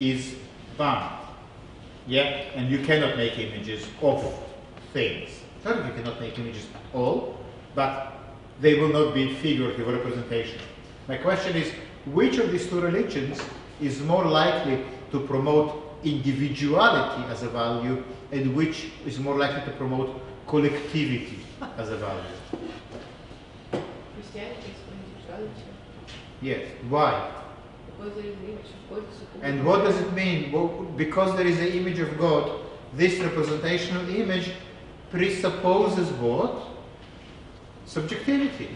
is bound. Yeah, and you cannot make images of things. Certainly you cannot make images at all, but they will not be figurative representation. My question is, which of these two religions is more likely to promote individuality as a value, and which is more likely to promote collectivity as a value? Christianity is individuality. Yes. Why? Because there is an image of God. And what does it mean? Well, because there is an image of God, this representational image presupposes what? Subjectivity.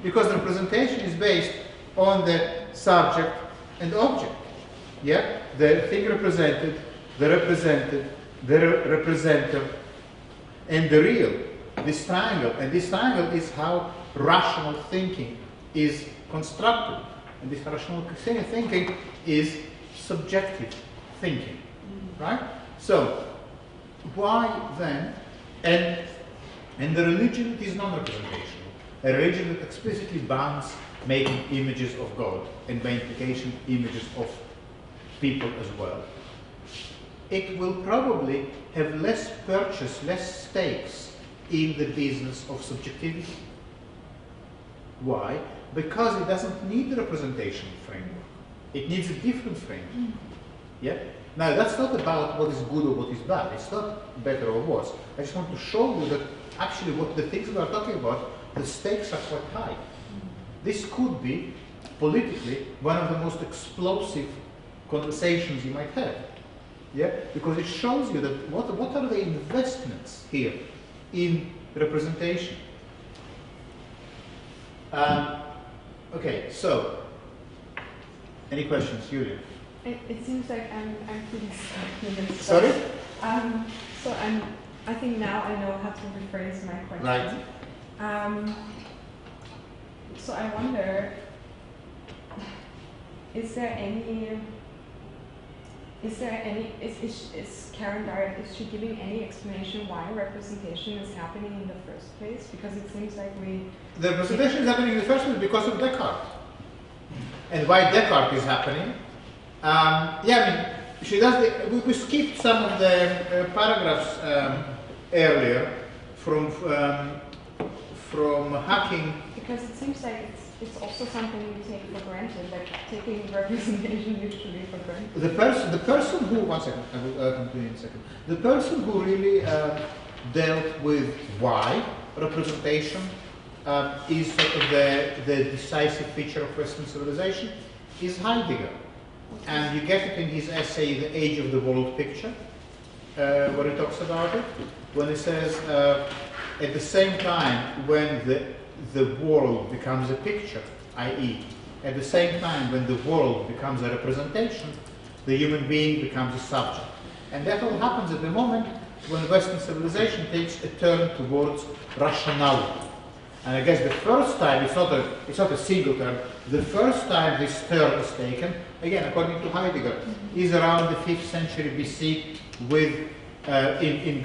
Because the representation is based on the subject and object. Yeah? The thing represented, the representer, and the real. This triangle. And this triangle is how rational thinking is constructed. And this rational thinking is subjective thinking. Right? So, why then? And the religion is non-representational. A religion that explicitly bans making images of God, and by implication images of people as well. It will probably have less purchase, less stakes in the business of subjectivity. Why? Because it doesn't need the representational framework. It needs a different framework. Yeah? Now, that's not about what is good or what is bad. It's not better or worse. I just want to show you that actually what the things we are talking about, the stakes are quite high. This could be, politically, one of the most explosive conversations you might have. Yeah? Because it shows you that what are the investments here in representation. Okay, so, any questions, Julia? It seems like I'm pretty stuck in this. Sorry? So I think now I know how to rephrase my question. Right. So I wonder, is Karen Barad, is she giving any explanation why representation is happening in the first place? Because it seems like the representation is happening in the first place because of Descartes. And why Descartes is happening? She does. We skipped some of the paragraphs earlier from hacking. Because it seems like it's also something we take for granted, like taking representation usually for granted. The person who, one second, I will continue in a second. The person who really dealt with why representation is sort of the decisive feature of Western civilization is Heidegger. And you get it in his essay, The Age of the World Picture, where he talks about it, when he says, at the same time when the world becomes a picture, i.e., at the same time when the world becomes a representation, the human being becomes a subject. And that all happens at the moment when Western civilization takes a turn towards rationality. And I guess the first time, it's not a single turn, the first time this turn is taken, again, according to Heidegger, is around the 5th century BC with, in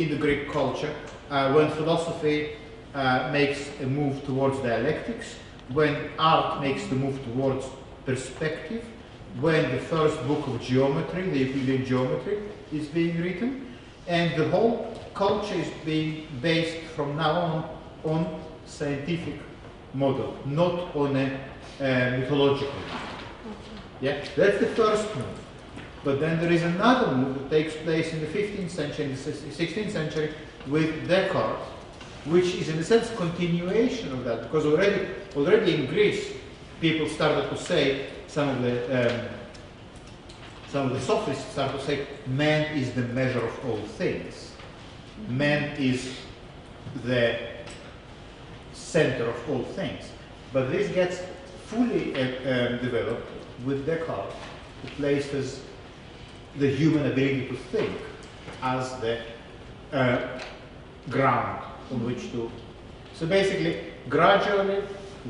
the Greek culture, when philosophy makes a move towards dialectics, when art makes the move towards perspective, when the first book of geometry, the Euclidean geometry, is being written, and the whole culture is being based from now on scientific model, not on a mythological one. Yeah, that's the first move. But then there is another move that takes place in the 15th century, in the 16th century, with Descartes, which is in a sense continuation of that, because already in Greece, people started to say, some of the sophists started to say, man is the measure of all things. Man is the center of all things. But this gets fully developed with Descartes, who places the human ability to think as the ground on which to. So basically, gradually,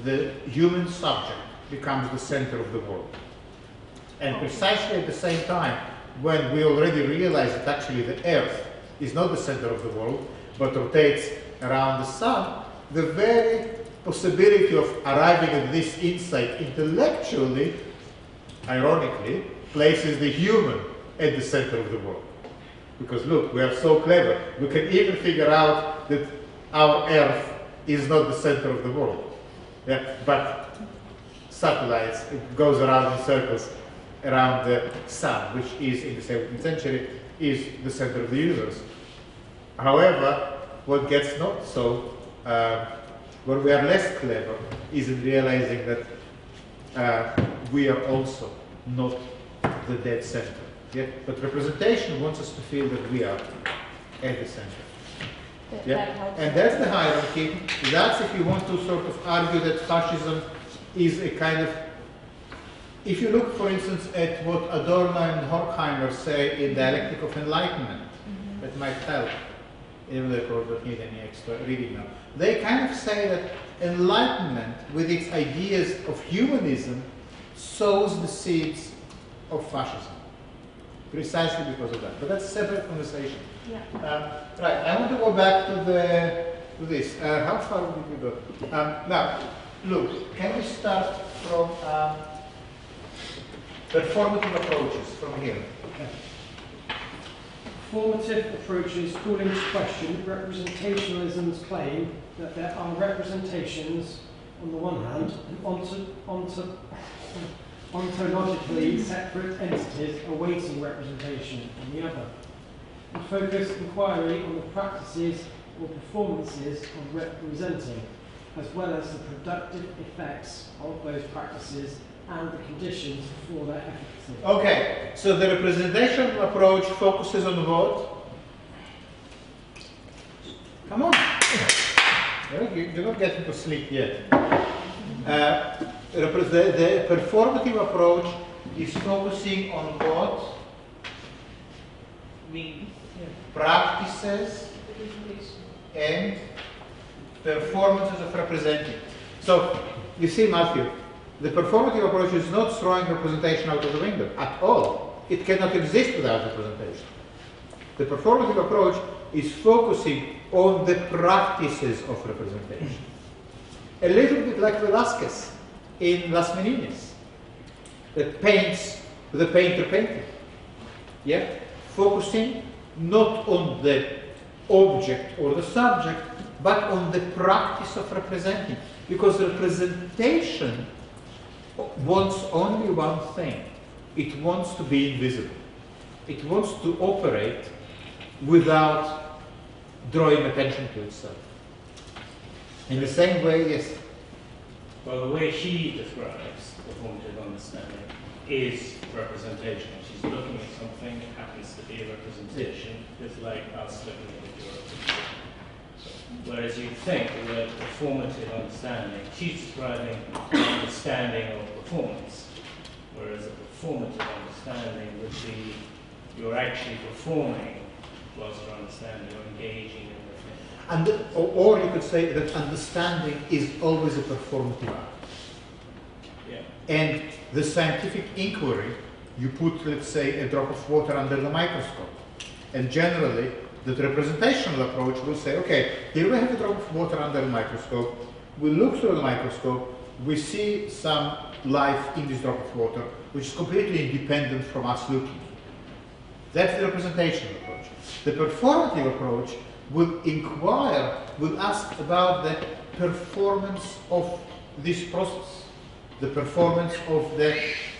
the human subject becomes the center of the world. And precisely at the same time, when we already realize that actually the Earth is not the center of the world, but rotates around the sun, the very possibility of arriving at this insight intellectually, ironically, places the human at the center of the world. Because look, we are so clever, we can even figure out that our Earth is not the center of the world. Yeah? But satellites, it goes around in circles around the sun, which is in the 17th century, is the center of the universe. However, what gets not so, where we are less clever, is in realizing that we are also not the dead center. Yeah? But representation wants us to feel that we are at the center. Yeah? And that's the hierarchy. That's if you want to sort of argue that fascism is a kind of, if you look, for instance, at what Adorno and Horkheimer say in Dialectic of Enlightenment, that might help, even though you don't need any extra reading now. They kind of say that Enlightenment, with its ideas of humanism, sows the seeds of fascism, precisely because of that. But that's a separate conversation. Yeah. Right, I want to go back to this. How far did we go? Now, look, can we start from performative approaches from here? Okay. Formative approaches call into question representationalism's claim that there are representations on the one hand and ontologically separate entities awaiting representation on the other, and focus inquiry on the practices or performances of representing, as well as the productive effects of those practices and the conditions for their efficacy. Okay, so the representational approach focuses on what? Come on. You're not getting to sleep yet. The performative approach is focusing on what? Practices and performances of representing. So, you see, Matthew, the performative approach is not throwing representation out of the window at all. It cannot exist without representation. The performative approach is focusing on the practices of representation. A little bit like Velázquez in Las Meninas, that paints the painter painting. Yeah? Focusing not on the object or the subject, but on the practice of representing. Because representation wants only one thing. It wants to be invisible. It wants to operate without drawing attention to itself. In the same way, yes. Well, the way she describes performative understanding is representation. She's looking at something, it happens to be a representation, just like us looking at a representation. Whereas you think the word performative understanding, she's describing understanding of performance, whereas a performative understanding would be you're actually performing whilst you're understanding or engaging in the thing. And or you could say that understanding is always a performative act. Yeah. And the scientific inquiry, you put, let's say, a drop of water under the microscope. And generally, the representational approach will say, okay, here we have a drop of water under the microscope. We look through the microscope, we see some life in this drop of water, which is completely independent from us looking. That's the representational approach. The performative approach will inquire, will ask about the performance of this process, the performance of the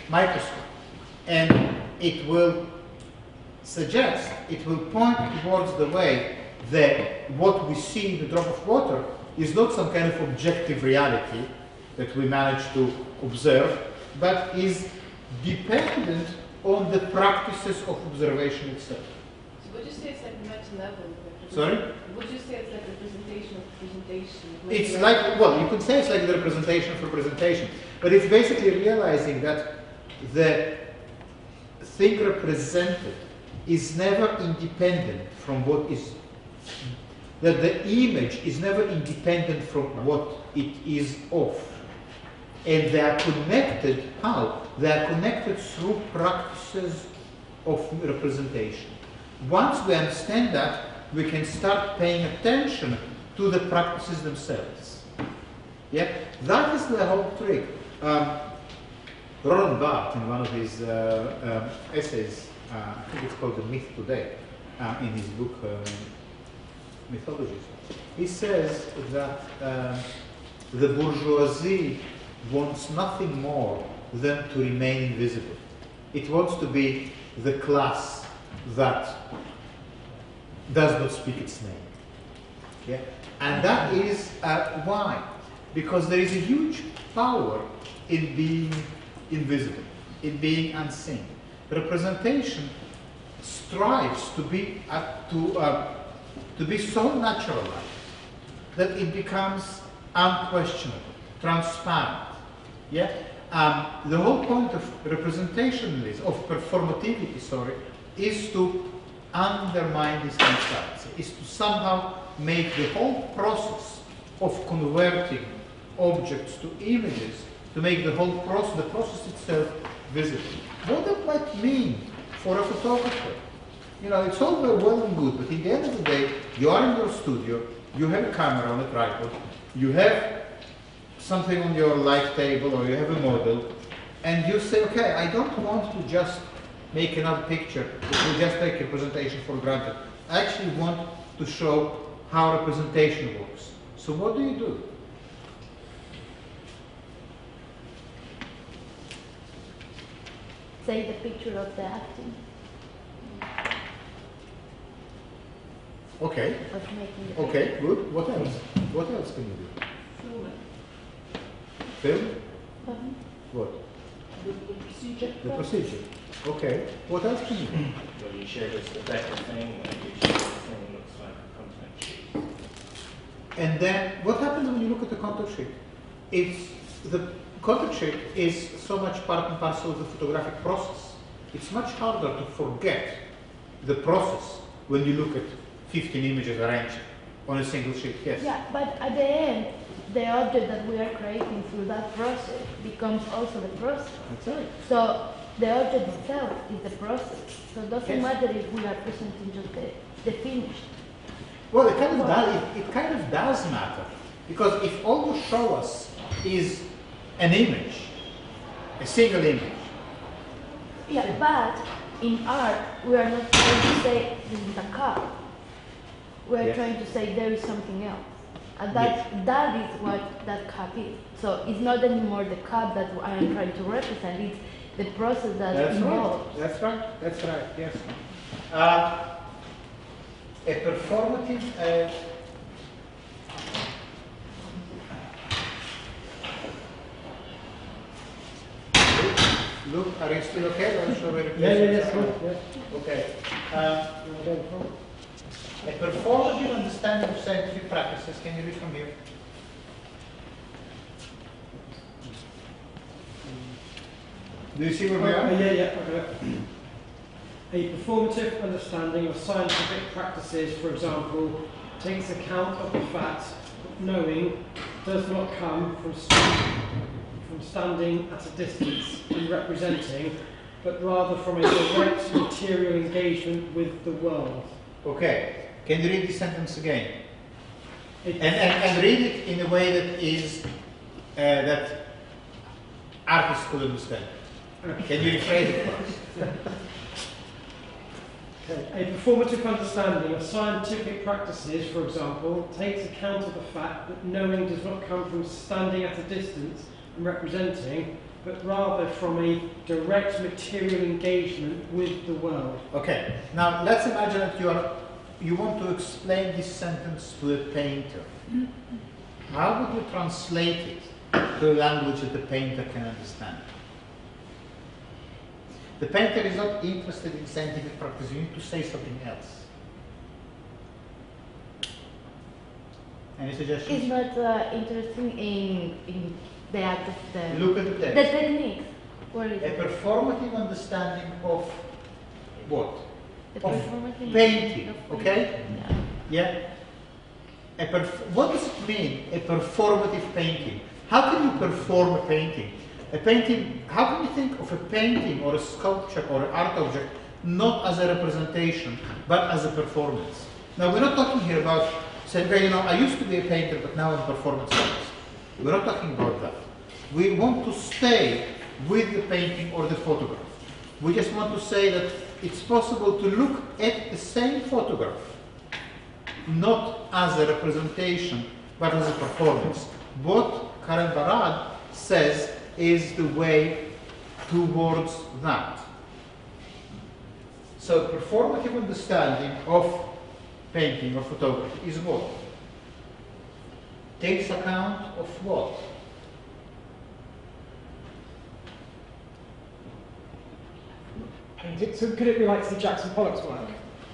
microscope. And it will suggest, it will point towards the way that what we see in the drop of water is not some kind of objective reality that we manage to observe, but is dependent on the practices of observation itself. So would you say it's like meta level? Sorry? Would you say it's like representation of representation? It's like, well, you could say it's like the representation of representation, but it's basically realizing that the thing represented is never independent from what is, that the image is never independent from what it is of. And they are connected, how? They are connected through practices of representation. Once we understand that, we can start paying attention to the practices themselves. Yeah? That is the whole trick. Roland Barthes, in one of his essays, I think it's called The Myth Today, in his book Mythologies, he says that the bourgeoisie wants nothing more than to remain invisible. It wants to be the class that does not speak its name. Yeah? And that is why? Because there is a huge power in being invisible, in being unseen. Representation strives to be so naturalized that it becomes unquestionable, transparent. Yeah? The whole point of representationalism, of performativity, is to undermine this transparency, is to somehow make the whole process of converting objects to images, to make the whole process, the process itself, visible. What that might mean for a photographer? You know, it's all very well and good, but at the end of the day, you are in your studio, you have a camera on a tripod, you have something on your light table, or you have a model, and you say, okay, I don't want to just make another picture, it will just take representation for granted. I actually want to show how representation works. So what do you do? Say the picture of the acting, Okay, of making the okay, good. What else? What else can you do? Film Film? picture. What? the procedure. The procedure. Okay. What else can you do? Well, you showed us the better thing, and you showed the thing that looks like a contact sheet. And then what happens when you look at the contact sheet? It's the contact sheet is so much part and parcel of the photographic process. It's much harder to forget the process when you look at 15 images arranged on a single sheet. Yes. Yeah, but at the end, the object that we are creating through that process becomes also the process. That's right. So the object itself is the process. So it doesn't Yes. matter if we are presenting just the finished. Well, it kind of does. It kind of does matter, because if all you show us is an image, a single image. Yeah, but in art, we are not trying to say this is a cup. We are Yes. trying to say there is something else. And that is what that cup is. So it's not anymore the cup that I am trying to represent, it's the process that involves. right. That's right. That's right. Yes. A performative. Look, are you still okay? Or shall we replace it? Cool, yeah. Okay. You wanna go before? A performative understanding of scientific practices. Can you read from here? Do you see where we are? Okay. A performative understanding of scientific practices, for example, takes account of the fact that knowing does not come from standing at a distance and representing, but rather from a direct material engagement with the world. Okay. Can you read this sentence again? It- And read it in a way that is that artists could understand. Can you rephrase it for us? Okay. A performative understanding of scientific practices, for example, takes account of the fact that knowing does not come from standing at a distance and representing, but rather from a direct material engagement with the world. Okay. Now let's imagine that you want to explain this sentence to a painter. How would you translate it to a language that the painter can understand? The painter is not interested in scientific practice. You need to say something else. Any suggestions? It's not interesting in the act of the, Look at the the text. techniques. Where is A it? performative understanding of what? The of performative painting, of okay? Yeah. Yeah? What does it mean, a performative painting? How can you perform a painting? A painting, how can you think of a painting or a sculpture or an art object not as a representation, but as a performance? Now, we're not talking here about saying, okay, you know, I used to be a painter, but now I'm a performance artist. We're not talking about that. We want to stay with the painting or the photograph. We just want to say that it's possible to look at the same photograph, not as a representation, but as a performance. What Karen Barad says is the way towards that. So performative understanding of painting or photography is what? Takes account of what? Painting. So could it be like Sir Jackson Pollock's work?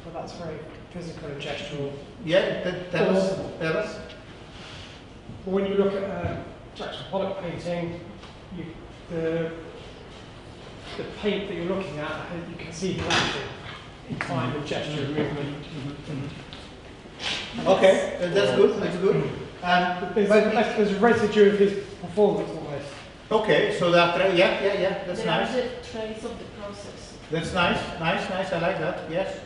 Well, that's very physical and gestural. Yeah, tell us. But when you look at a Jackson Pollock painting, the paint that you're looking at, you can see the action in time with gesture and movement. Okay, that's good. That's good. There's a residue of his performance almost. Okay, so that yeah, that's nice. There is a trace of the process. That's nice. I like that. Yes.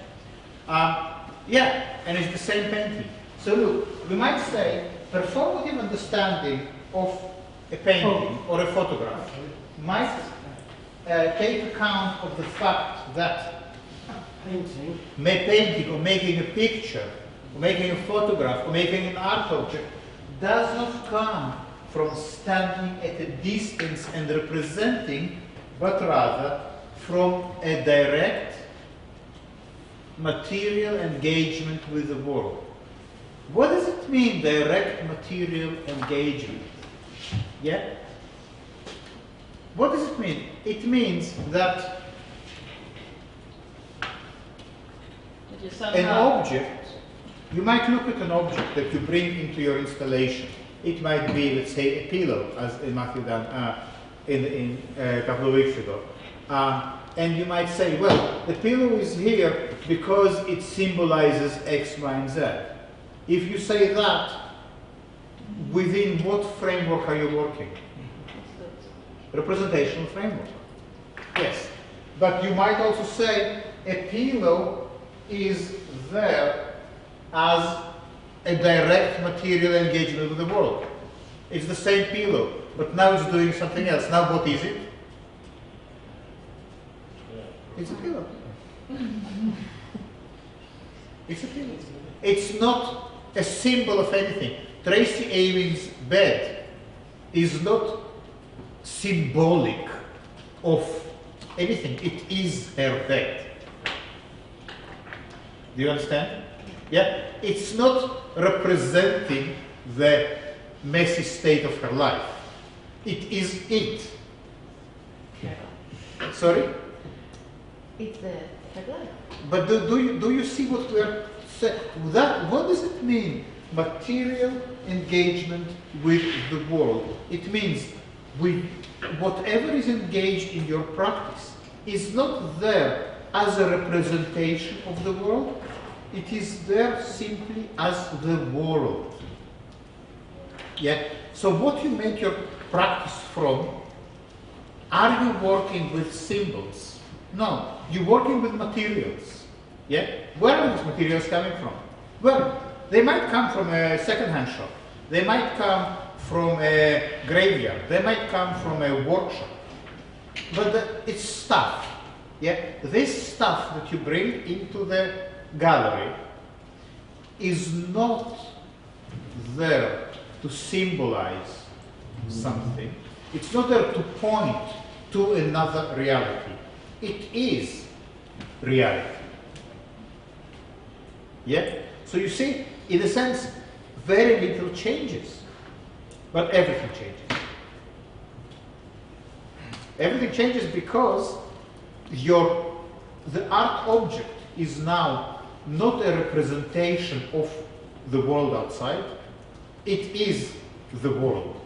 Yeah, and it's the same painting. So look, we might say performative understanding of a painting or a photograph might take account of the fact that painting or making a picture, or making a photograph, or making an art object does not come from standing at a distance and representing, but rather from a direct material engagement with the world. What does it mean, direct material engagement? Yeah? What does it mean? It means that an object, you might look at an object that you bring into your installation. It might be, let's say, a pillow, as Matthew done a couple of weeks ago. And you might say, well, the pillow is here because it symbolizes X, Y, and Z. If you say that, within what framework are you working? Representational framework. Yes. But you might also say a pillow is there as a direct material engagement with the world. It's the same pillow, but now it's doing something else. Now what is it? It's a pillow. It's a pillow. It's not a symbol of anything. Tracy Amin's bed is not symbolic of anything. It is her bed. Do you understand? Yeah? It's not representing the messy state of her life. It is it. Sorry? It's the life. But do you see what we are saying? What does it mean? Material engagement with the world. It means whatever is engaged in your practice is not there as a representation of the world. It is there simply as the world. Yeah? So what you make your practice from, are you working with symbols? No, you're working with materials. Yeah? Where are these materials coming from? Well, they might come from a second-hand shop. They might come from a graveyard. They might come from a workshop. But it's stuff. Yeah? This stuff that you bring into the gallery is not there to symbolize something. It's not there to point to another reality. It is reality. Yeah? So you see, in a sense, very little changes, but everything changes. Everything changes because the art object is now not a representation of the world outside, it is the world.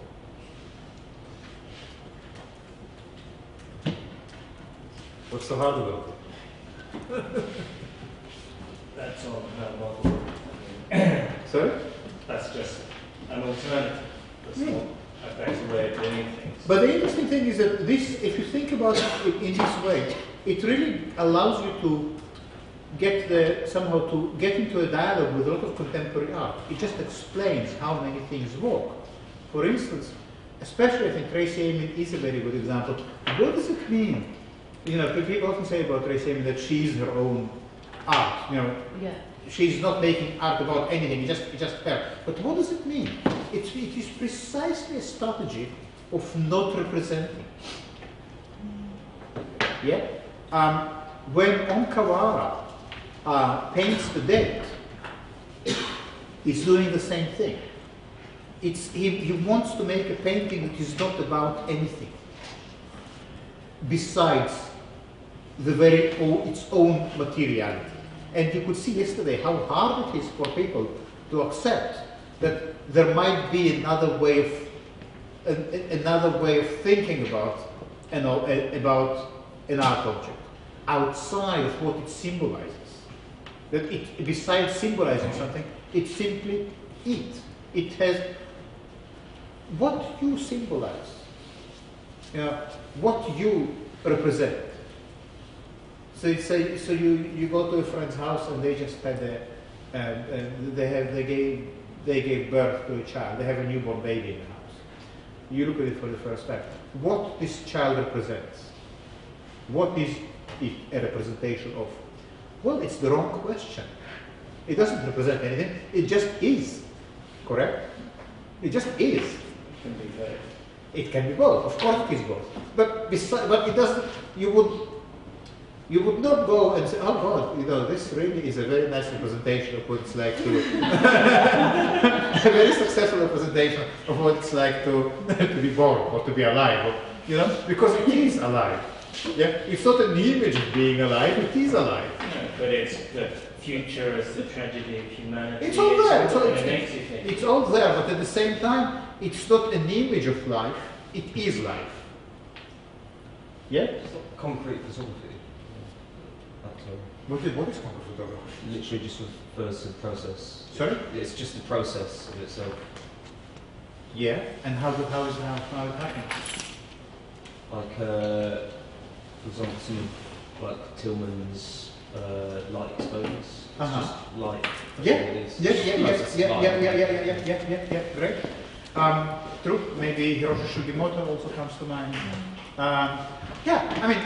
What's so hard about it? That's all about Sorry? That's just an alternative. That's not a better way of doing things. But the interesting thing is that this, if you think about it in this way, it really allows you to somehow to get into a dialogue with a lot of contemporary art. It just explains how many things work. For instance, especially I think Tracy Emin is a very good example. What does it mean? You know, people often say about Tracy Emin that she's her own art. You know, Yeah. she's not making art about anything. It's just her. But what does it mean? It is precisely a strategy of not representing. Yeah. When Onkawara paints the dead, he's doing the same thing. He wants to make a painting that is not about anything besides its own materiality. And you could see yesterday how hard it is for people to accept that there might be another way of thinking about an art object outside of what it symbolizes. That besides symbolizing something, it's simply it. It has what you symbolize, what you represent. So you go to a friend's house and they just had they gave birth to a child. They have a newborn baby in the house. You look at it for the first time. What this child represents? What is it a representation of? Well, it's the wrong question. It doesn't represent anything. It just is. Correct? It just is. It can be both. It can be both. Of course, it is both. But it doesn't. You would not go and say, "Oh God, this really is a very nice representation of what it's like to a very successful representation of what it's like to be born or to be alive." Because it is alive. Yeah, it's not an image of being alive; it is alive. No, but it's the future as the tragedy of humanity. It's all there. It makes you think. It's all there, but at the same time, it's not an image of life. It is life. Yeah. It's not concrete photography. That's all. What is concrete photography? Literally just refers to the process. Sorry? It's just the process of itself. Yeah. And how it happens? Like, for example, some like Tillman's light exposures. It's just light. That's Yeah. all it is. Yeah. Great. True. Maybe Hiroshi Sugimoto also comes to mind. I mean,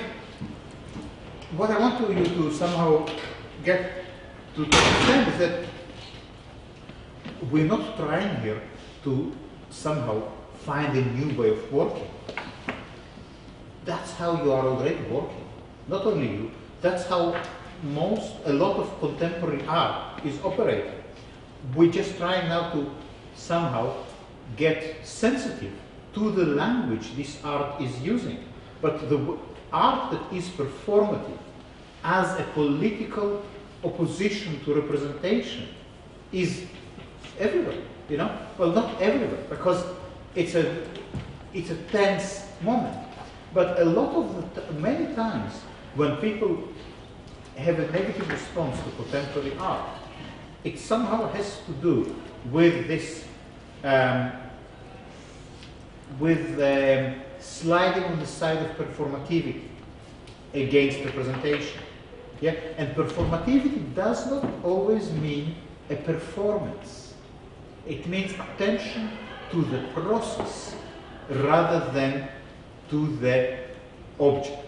what I want you to somehow get to understand is that we're not trying here to somehow find a new way of working. That's how you are already working. Not only you, that's how a lot of contemporary art is operating. We're just trying now to somehow get sensitive to the language this art is using. But the art that is performative as a political opposition to representation is everywhere, Well, not everywhere, because it's a tense moment. But a lot of many times when people have a negative response to contemporary art, it somehow has to do with this, sliding on the side of performativity against representation. Yeah, and performativity does not always mean a performance. It means attention to the process rather than to the object.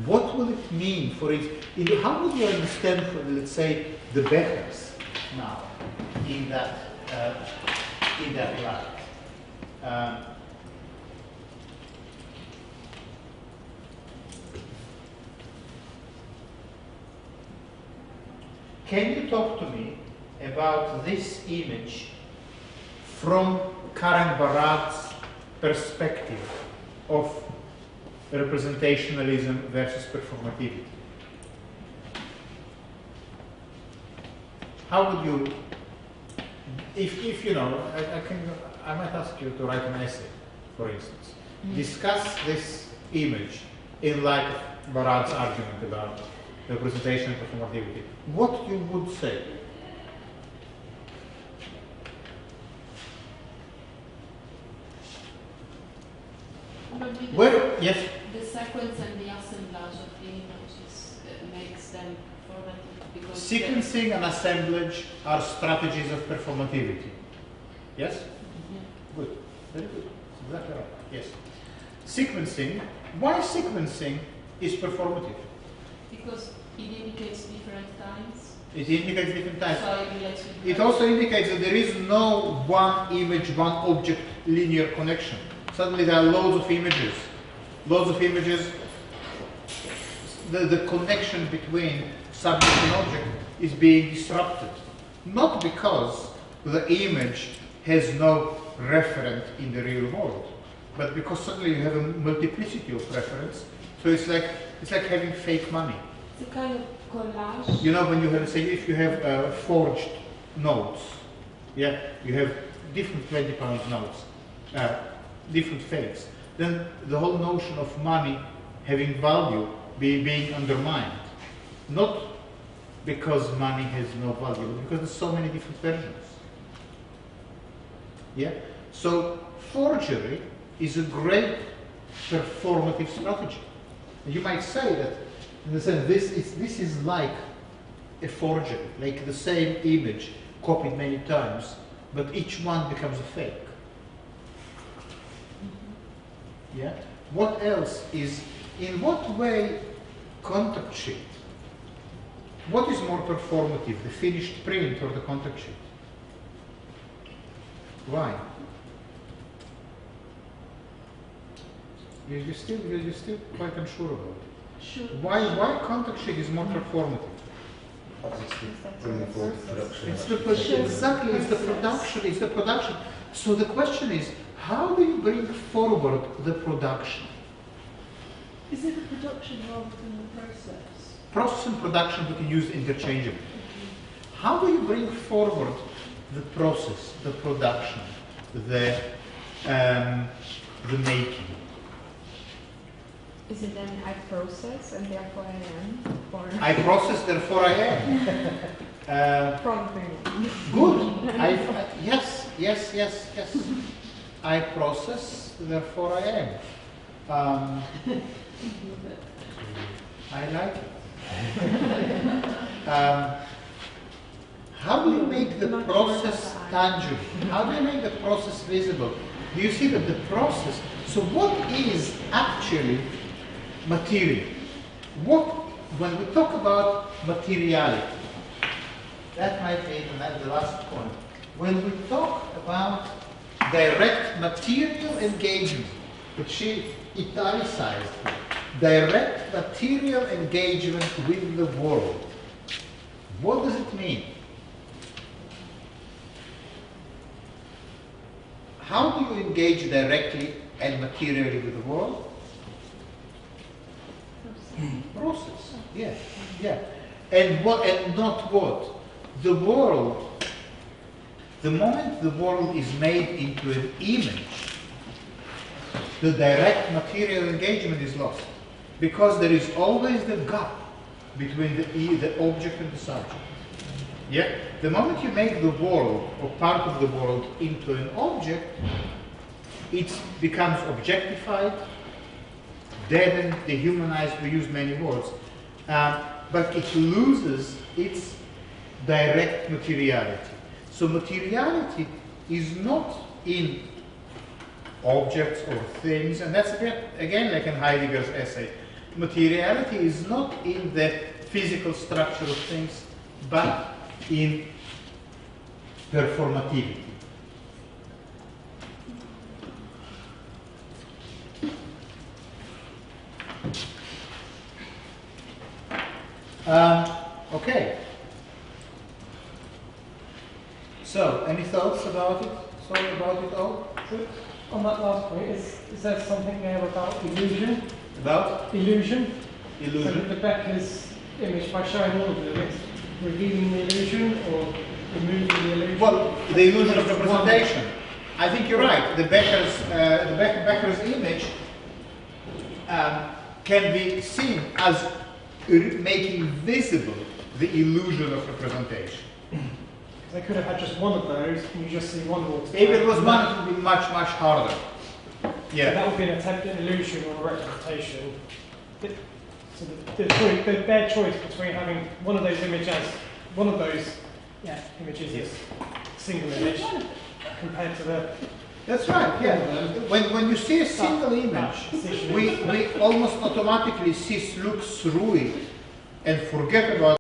What will it mean for it? How would you understand, let's say, the Bechers now in that light? Can you talk to me about this image from Karen Barad's perspective of representationalism versus performativity? How would you, if I might ask you to write an essay, for instance, discuss this image in light of Barad's argument about representation and performativity. What you would say? Yes. The sequence and the assemblage of the images makes them performative because Sequencing and assemblage are strategies of performativity. Yes? Good. Very good. Exactly right. Yes. Sequencing. Why sequencing is performative? Because it indicates different times. It indicates different times. So it relates with It also indicates that there is no one image, one object linear connection. Suddenly there are loads of images. Loads of images. The connection between subject and object is being disrupted. Not because the image has no referent in the real world, but because suddenly you have a multiplicity of reference. So it's like having fake money. It's a kind of collage. You know, when you have, say, if you have forged notes, yeah, you have different 20-pound notes, different fakes, then the whole notion of money having value being undermined. Not because money has no value, but because there's so many different versions. Yeah? So forgery is a great performative strategy. You might say that, in the sense, this is like a forgery, like the same image copied many times, but each one becomes a fake. Yeah? What else is, in what way contact sheet? What is more performative, the finished print or the contact sheet? Why? You're still quite unsure about it. Sure. Why contact sheet is more performative? Bringing forward the production. Exactly, it's the production. So the question is, how do you bring forward the production? Is it a production rather than a process? Process and production we can use interchangeably. How do you bring forward the process, the production, the making? Is it then I process and therefore I am? Or I process, therefore I am. from thing? Good. Yes. I process, therefore I am. I like it. How do you make the process tangible? How do you make the process visible? Do you see that the process, so what is actually material? When we talk about materiality, that might be the last point. When we talk about direct material engagement, which she italicized, direct material engagement with the world, what does it mean? How do you engage directly and materially with the world? Process. Yeah. And what and not what? The world, the moment the world is made into an image, the direct material engagement is lost. Because there is always the gap between the object and the subject. Yeah? The moment you make the world or part of the world into an object, it becomes objectified, deadened, dehumanized, we use many words, but it loses its direct materiality. So materiality is not in objects or things, and that's again like in Heidegger's essay. Materiality is not in the physical structure of things, but in performativity. Okay. So, any thoughts about it? Sorry about it all? So, on that last point, is there something there about illusion? About Illusion? illusion? So the Becker's image, by showing all of them, it's revealing the illusion or removing the illusion? Well, the illusion of representation. I think you're right. The Becker's image can be seen as making visible the illusion of representation. They could have had just one of those, and you just see one water. If it was one, it would be much, much harder. So Yeah. that would be an attempt at illusion or a representation. So their choice between having one of those images as single image compared to the That's right, yeah. When you see a single image, we almost automatically look through it and forget about